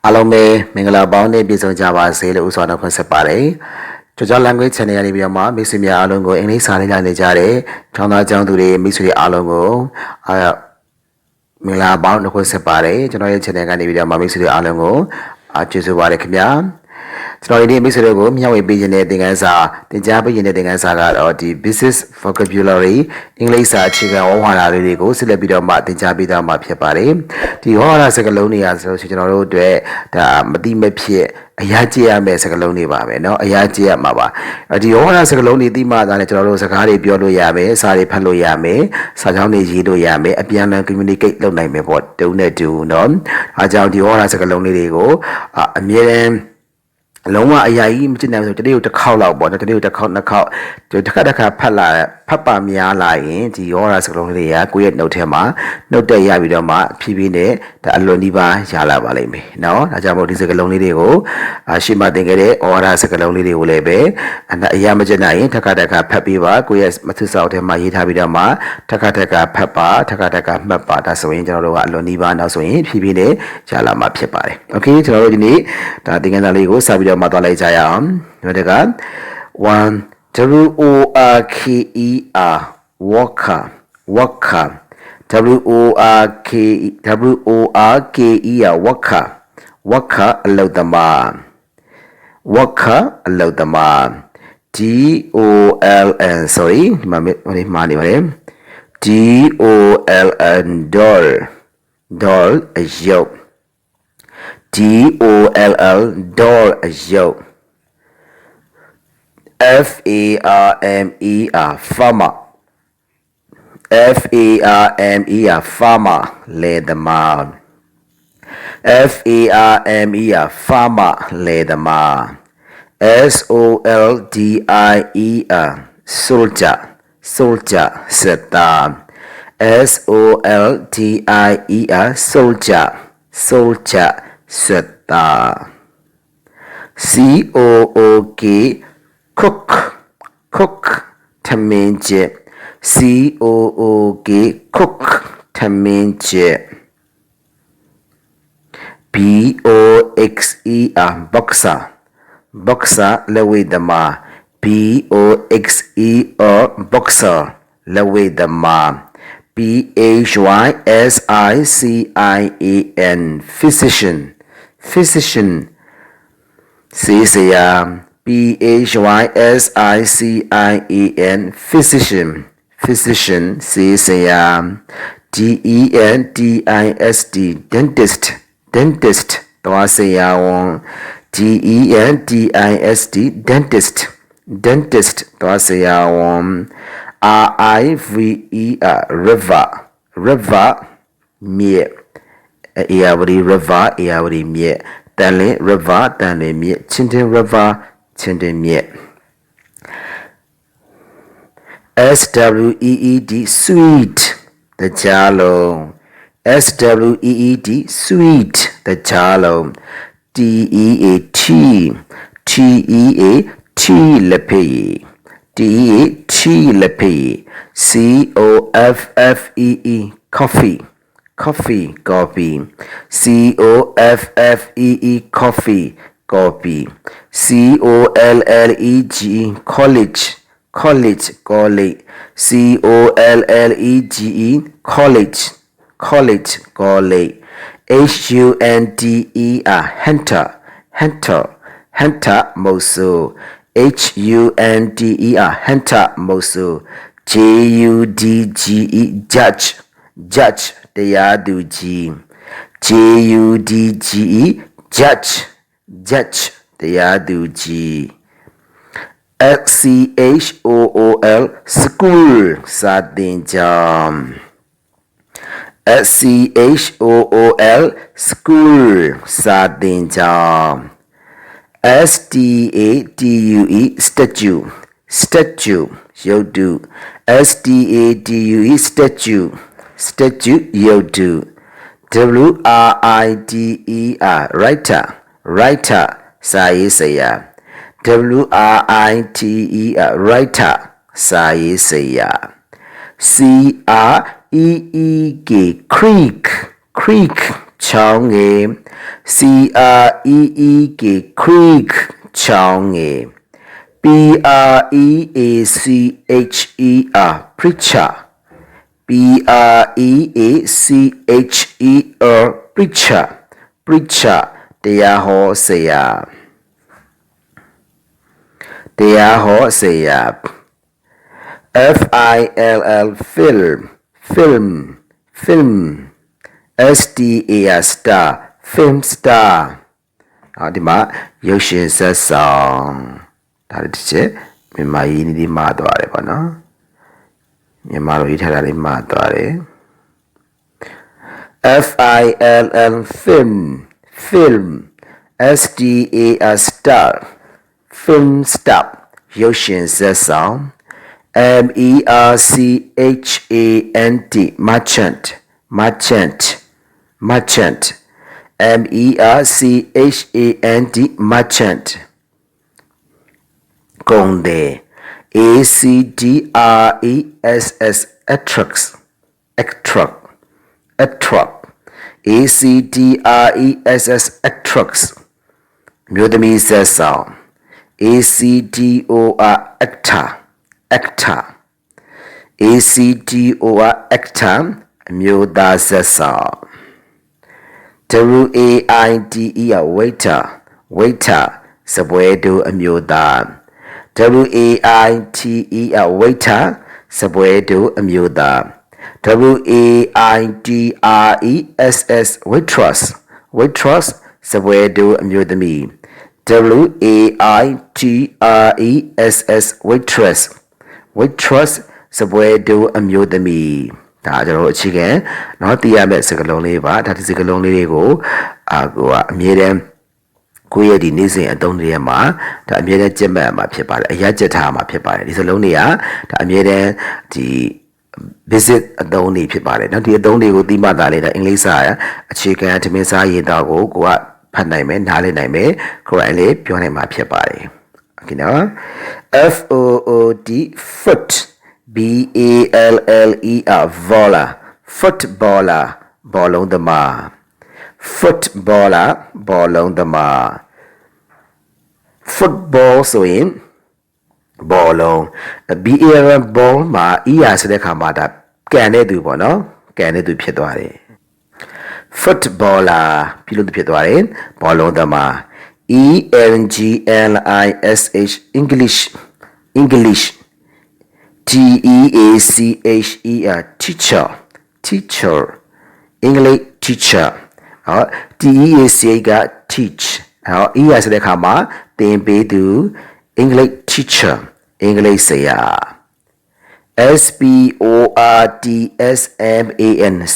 အားလုံးပဲမင်္ဂလာပေါင်းနဲ့ပြည့်စုံကြပါစေလို့ဥစွာတော့ခွင့်ဆက်ပါတယ်ကျော်ကျော် language channel ရနေပြီးတော့မှမိတ်ဆွေများအားလုံးကိုအင်္ဂလိပ်စာလေးလာနေကြတဲ့ကျောင်းသားကျောင်းသူတွေမိတ်ဆွေတွေအားလုံးကိုမင်္ဂလာပေါင်းနှုတ်ခွန်းဆက်ပါတယ်ကျွန်တော်ရဲ့ channel ကနေပြီးတော့မှမိတ်ဆွေတွေအားလုံးကိုကျေးဇူးပါတယ်ခင်ဗျာကျွန်တော်ဒီမိတ်ဆွေတို့ကိုမျှဝေပေးခြင်းတဲ့သင်ခန်းစာသင်ကြားပေးခြင်းတဲ့သင်ခန်းစာကတော့ဒီ business vocabulary အင်္ဂလိပ်စာအခြေခံဝေါဟာရလေးတွေကိုဆက်လက်ပြီးတော့မှသင်ကြားပေးသွားမှာဖြစ်ပါတယ်ဒီဝေါဟာရစကားလုံးတွေဆိုလို့ရှိရင်ကျွန်တော်တို့အတွက်ဒါမတိမဖြစ်အရာကြည့်ရမယ့်စကားလုံးတွေပါပဲเนาะအရာကြည့်ရမှာပါဒီဝေါဟာရစကားလုံးတွေသိမှသာလေကျွန်တော်တို့စကားတွေပြောလို့ရမယ်စာတွေဖတ်လို့ရမယ်စာကြောင်းတွေရေးလို့ရမယ်အပြန်အလှန် communicate လုပ်နိုင်မယ်ပေါ့တုံးနဲ့တူเนาะအားကြောင့်ဒီဝေါဟာရစကားလုံးလေးတွေကိုအမြဲတမ်းလုံးဝအရာကြီးမကျင်နိုင်ဆိုတနေ့ကိုတစ်ခေါက်လောက်ပေါ့နော်တနေ့ကိုတစ်ခေါက်နှစ်ခေါက်တစ်ခါဖတ်ပါများလာရင်ဒီရောရာစကလုံးလေးတွေကကိုယ့်ရဲ့နှုတ်ထဲမှာနှုတ်တက်ရပြီးတော့မှဖြည်းဖြည်းနဲ့ဒါအလွန်ဒီပါရလာပါလိမ့်မယ်နော်ဒါကြောင့်မို့ဒီစကလုံးလေးတွေကိုရှေ့မှာသင်ခဲ့တဲ့ဩဝါဒစကလုံးလေးတွေကိုလည်းပဲအရာမကျင်နိုင်ရင်တစ်ခါဖတ်ပြီးပါကိုယ့်ရဲ့မthứcစာအုပ်ထဲမှာရေးထားပြီးတော့မှတစ်ခါဖတ်ပါတစ်ခါမှတ်ပါဒါဆိုရင်ကျွန်တော်တို့ကအလွန်ဒီပါနောက်ဆိုရင်ဖြည်းဖြည်းနဲ့ရလာမှာဖြစ်ပါတယ်โอเคကျွန်တော်တို့ဒီနေ့ဒါသင်ခန်းစာလေးကိုစပြီးတော့မှသွားလိုက်ကြရအောင်ဒီက1 worker worker worker အလုပ်သမား worker အလုပ်သမား doln sorry ဒီမှာမှာနေပါတယ် doln doll အယုတ် doll အယုတ်farmer farmer လယ်သမား farmer လယ်သမား soldier စစ်သား soldier စစ်သား cook ထမင်းချက် cook ထမင်းချက် boxer လက်ဝှေ့သမား boxer လက်ဝှေ့သမား physician ဆေးဆရာ physician ဆေးဆရာ dentist သွားဆရာဝန် dentist သွားဆရာဝန် river မြစ် river မြစ်တန်လင်း river တန်လင်းမြစ် Chintin river ချင်းတွင်မြစ် sweet တကြားလုံး sweet တကြားလုံး teat လက်ဖက်ရည် coffee coffee coffee college college hunter မို့ဆို hunter မို့ဆို judge တရားသူကြီး judge တရားသူကြီး school စာသင်ကျောင်း school စာသင်ကျောင်း statue ရုပ်တု statue ရုပ်တု writer စာရေးဆရာ writer စာရေးဆရာ creek Chong Creek creek Chong Preacher preacher preacher preacher တရားဟောဆရာတရားဟောဆရာ film film film star film star ဒီမှာရုပ်ရှင်ဇာတ်ဆောင်ဒါလည်းတစ်ချက်မြန်မာရင်းနှီးမှားသွားတယ်ပေါ့နော်မြန်မာလိုရေးထားတာလေးမှားသွားတယ် film film star film star ရုပ်ရှင်ဇာတ်ဆောင် merchant merchant merchant merchant merchant ကုန်တယ် actress attracts attract attract attracts မြို့သမီးဇာတ်ဆောင် actor actor actor မြို့သားဇာတ်ဆောင် waiter waiter စပွဲတူအမျိုးသား waiter စပွဲတူအမျိုးသား waitress waitress waitress စပွဲတူအမျိုးသမီး waitress waitress waitress စပွဲတူအမျိုးသမီးဒါကျွန်တော်အခြေခံเนาะသိရမယ့်စကားလုံးလေးပါဒါဒီစကားလုံးလေးတွေကိုကိုကအမြဲတမ်းကိုယ့်ရဲ့ဒီနေ့စဉ်အသုံးတွေမှာဒါအမြဲတမ်းကြက်မှတ်မှာဖြစ်ပါတယ်အရာကြက်ထားမှာဖြစ်ပါတယ်ဒီစလုံးတွေကဒါအမြဲတမ်းဒီ visit အသုံးတွေဖြစ်ပါတယ်เนาะဒီအသုံးတွေကိုသိမှသာလေဒါအင်္ဂလိပ်စာအခြေခံထမင်းစားရေးတော့ကိုကဖတ်နိုင်မယ်နားလည်နိုင်မယ်ကိုယ်တိုင်လေးပြောနိုင်မှာဖြစ်ပါတယ်โอเคเนาะ food foot baller voller footballer ဘောလုံးသမား footballer ဘောလုံးသမား football ဆိုရင်ဘောလုံး ball မှာ er ဆိုတဲ့ခါမှာဒါကန်တဲ့သူပေါ့နော်ကန်တဲ့သူဖြစ်သွားတယ် footballer ပြုလုပ်သူဖြစ်သွားတယ်ဘောလုံးသမား english english english teacher teacher teacher English teacher ဟော teacher က teach ဟော er ဆိုတဲ့အခါမှာသင်ပေးသူ English teacher English ဆရာ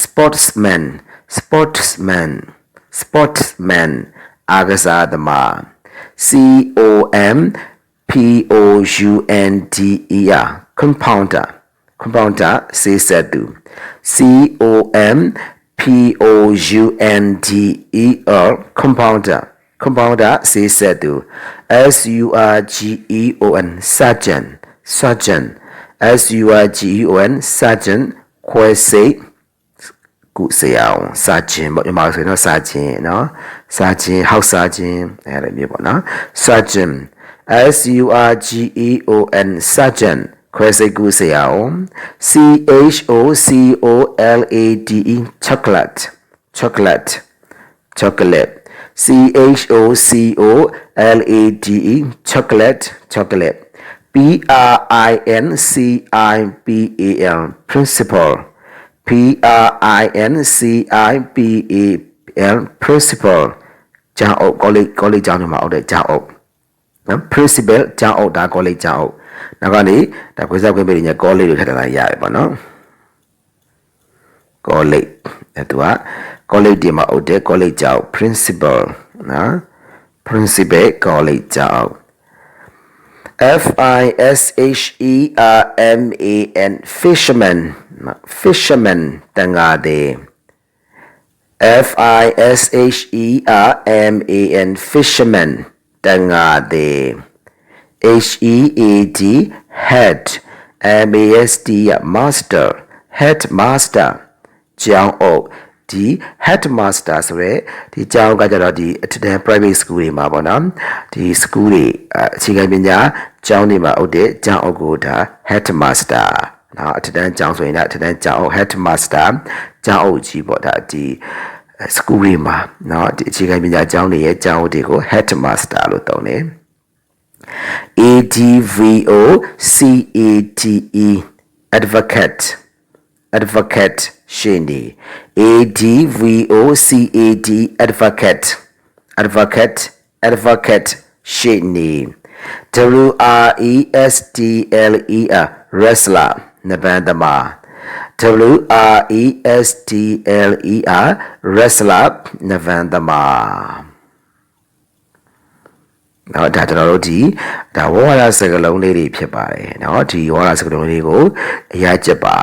sportsman sportsman sportsman sportsman အားကစားသမား compounder compounder compounder ဆေးဆက်သူ compounder compounder ဆေးဆက်သူ surgeon surgeon surgeon surgeon ခွဲစိတ်ကုဆရာအောင် surgeon ပေါ့ဒီမှာဆိုရင်တော့ surgeon เนาะ surgeon house surgeon အဲ့လိုမျိုးပေါ့เนาะ surgeon surgeon surgeon ခွဲစိတ်ကုဆရာအောင် chocolate chocolate chocolate chocolate chocolate chocolate principal principal principal ကျောင်းအုပ် college ကျောင်းတွေမှာအုပ်တဲ့ကျောင်းအုပ်နော် principal ကျောင်းအုပ်ဒါ college ကျောင်းအုပ်နောက်ကနေဒါခွေးစားခွင့်ပေးနေ college လို့ထပ်ထားတာရတယ်ပေါ့နော် college သူက college တွေမှာအုပ်တဲ့ college ကျောင်း principal နော် principal college ကျောင်း fisherman fisherman တန်ငါသည် fisherman တန်ငါသည် head master head master ကျောင်းအုပ် ဒီ headmaster ဆိုရဲဒီကျောင်းကကြတော့ဒီ attendant private school တွေမှာပေါ့နော်ဒီ school တွေအခြေခံပညာကျောင်းတွေမှာအုပ်တဲ့ကျောင်းအုပ်ကိုဒါ headmaster နော် attendant ကျောင်းဆိုရင်ဒါ attendant ကျောင်းအုပ် headmaster ကျောင်းအုပ်ကြီးပေါ့ဒါဒီ school တွေမှာနော်ဒီအခြေခံပညာကျောင်းတွေရဲ့ကျောင်းအုပ်တွေကို headmaster လို့သုံးတယ်ADVOCATE advocate ရှင်းနေ ADVOCAT advocate ရှင်းနေ WRESTLER wrestler နဗန်သမား WRESTLER wrestler နဗန်သမားနော်ဒါကျွန်တော်တို့ဒီဒါဝါရစကလုံးလေးတွေဖြစ်ပါတယ်နော်ဒီဝါရစကလုံးလေးကိုအရာချက်ပါ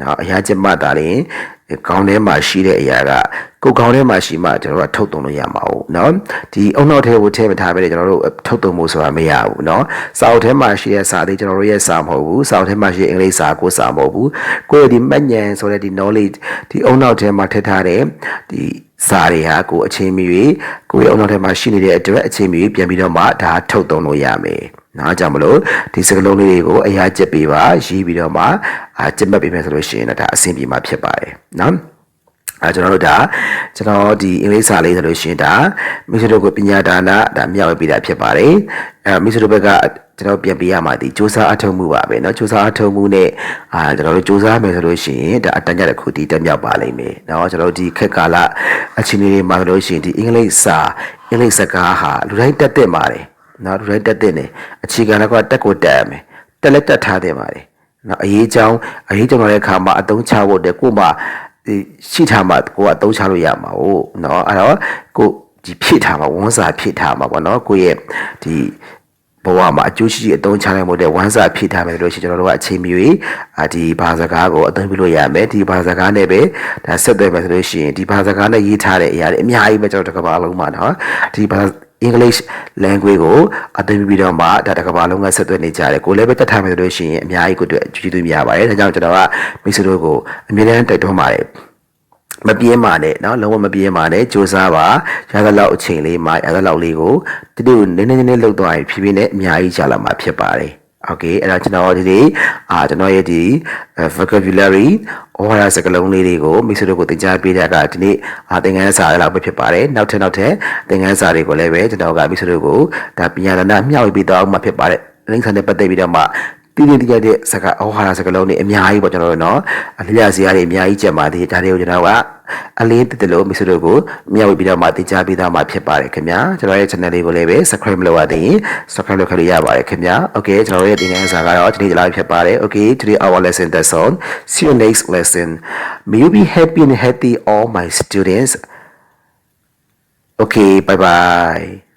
နော်အရာချက်မှတာရင်ခေါင်းထဲမှာရှိတဲ့အရာကကိုယ်ခေါင်းထဲမှာရှိမှကျွန်တော်တို့ထုတ်သုံးလို့ရမှာဟုတ်နော်ဒီအုံနောက်ထဲကိုထည့်မထားဘဲကျွန်တော်တို့ထုတ်သုံးဖို့ဆိုတာမရဘူးနော်စာအုပ်ထဲမှာရှိတဲ့စာတွေကျွန်တော်တို့ရဲ့စာမဟုတ်ဘူးစာအုပ်ထဲမှာရှိတဲ့အင်္ဂလိပ်စာကိုစာမဟုတ်ဘူးကိုယ့်ရဲ့ဒီမှတ်ဉာဏ်ဆိုတဲ့ဒီ knowledge ဒီအုံနောက်ထဲမှာထည့်ထားတဲ့ဒီစာတွေဟာကိုအချင်းမီ၍ကိုယ့်ရဲ့အုံနောက်ထဲမှာရှိနေတဲ့အတွက်အချင်းမီပြန်ပြီးတော့မှဒါထုတ်သုံးလို့ရမယ်နော်ကြောင့်မလို့ဒီစကလုံးလေးတွေကိုအရာကျက်ပေးပါရေးပြီးတော့မှကျက်မှတ်ပေးမယ်ဆိုလို့ရှိရင်တော့ဒါအဆင်ပြေမှာဖြစ်ပါတယ်နော်ကျွန်တော်တို့ဒါကျွန်တော်ဒီအင်္ဂလိပ်စာလေးဆိုလို့ရှိရင်ဒါမိတ်ဆွေတို့ကိုပညာဒါနဒါမျှဝေပေးတာဖြစ်ပါတယ်မိတ်ဆွေတို့ဘက်ကကျွန်တော်ပြန်ပေးရမှာဒီစူးစမ်းအထောက်မှုပါပဲเนาะစူးစမ်းအထောက်မှုနဲ့ကျွန်တော်တို့စူးစမ်းမယ်ဆိုလို့ရှိရင်ဒါအတန်းကြတဲ့ခုဒီတက်မြောက်ပါလိမ့်မယ်เนาะကျွန်တော်တို့ဒီခက်ကာလအခြေအနေတွေမှာဆိုလို့ရှိရင်ဒီအင်္ဂလိပ်စကားဟာလူတိုင်းတက်တဲ့ပါတယ်เนาะလူတိုင်းတက်တဲ့နေအခြေခံတော့တက်ကိုတက်ရမယ်တက်လက်တက်ထားတဲ့ပါတယ်เนาะအရေးကြောင်းတဲ့အခါမှာအသုံးချဖို့တဲ့ကို့မှာရှိထားမှာကိုကအသုံးချလို့ရမှာဟုတ်เนาะအဲ့တော့ကိုဒီဖြည့်ထားမှာဝန်စာဖြည့်ထားမှာပေါ့เนาะကိုရဲ့ဒီဘဝမှာအကျိုးရှိအသုံးချနိုင်မှုတဲ့ဝန်စာဖြည့်ထားမယ်လို့ရှိရင်ကျွန်တော်တို့ကအချိန်မီဒီဘာစကားကိုအသုံးပြုလို့ရမယ်ဒီဘာစကားနဲ့ပဲဒါဆက်သွယ်မယ်ဆိုလို့ရှိရင်ဒီဘာစကားနဲ့ရေးထားတဲ့အရာတွေအများကြီးပဲကျွန်တော်တစ်ကမ္ဘာလုံးမှာเนาะဒီဘာEnglish language ကိုအသုံးပြုပြီးတော့မှဒါတစ်ကမ္ဘာလုံးကဆက်သွယ်နေကြတယ်ကိုလည်းပဲတက်ထားမယ်ဆိုလို့ရှိရင်အများကြီးကိုတွေ့ကြည့်တွေ့များပါတယ်ဒါကြောင့်ကျွန်တော်ကမိတ်ဆွေတို့ကိုအမြဲတမ်းတိုက်တွန်းပါတယ်မပြင်းပါနဲ့เนาะလုံးဝမပြင်းပါနဲ့စူးစမ်းပါရသလောက်အချိန်လေးမှာရသလောက်လေးကိုဒီလိုနည်းနည်းလောက်သွားရင်ဖြည်းဖြည်းနဲ့အများကြီးကြာလာမှာဖြစ်ပါတယ်โอเคအဲ့တော့ကျွန်တော်ဒီကျွန်တော်ရဲ့ဒီ vocabulary ဩဝါဒစကားလုံးလေးတွေကိုမိတ်ဆွေတို့ကိုသင်ကြားပေးတဲ့အခါဒီနေ့သင်ခန်းစာလောက်ပဲဖြစ်ပါတယ်နောက်ထပ်သင်ခန်းစာတွေကိုလည်းပဲကျွန်တော်ကမိတ်ဆွေတို့ကိုဒါပညာသင်မျှဝေပေးတော့မှာဖြစ်ပါတယ်လိမ့်ဆန်တဲ့ပတ်သက်ပြီးတော့မှတည်တဲ့စကားဩဝါဒစကားလုံးတွေအများကြီးပေါ့ကျွန်တော်တို့เนาะလျှက်စရာတွေအများကြီးကျက်ပါသေးတယ်ဒါတွေကိုကျွန်တော်ကအလင်းတက်လို့မိတ်ဆွေတို့ကိုမျှဝေပြီးတော့မှသင်ကြားပေးသားမှာဖြစ်ပါတယ်ခင်ဗျာကျွန်တော်ရဲ့ channel လေးကိုလည်းပဲ subscribe လုပ်ရသေးရင် subscribe လုပ်ခလို့ရပါတယ်ခင်ဗျာ okay ကျွန်တော်ရဲ့သင်ခန်းစာကတော့ဒီနေ့လောက်ဖြစ်ပါတယ် okay today our lesson that's all see you next lesson may you be happy and healthy all my students okay bye bye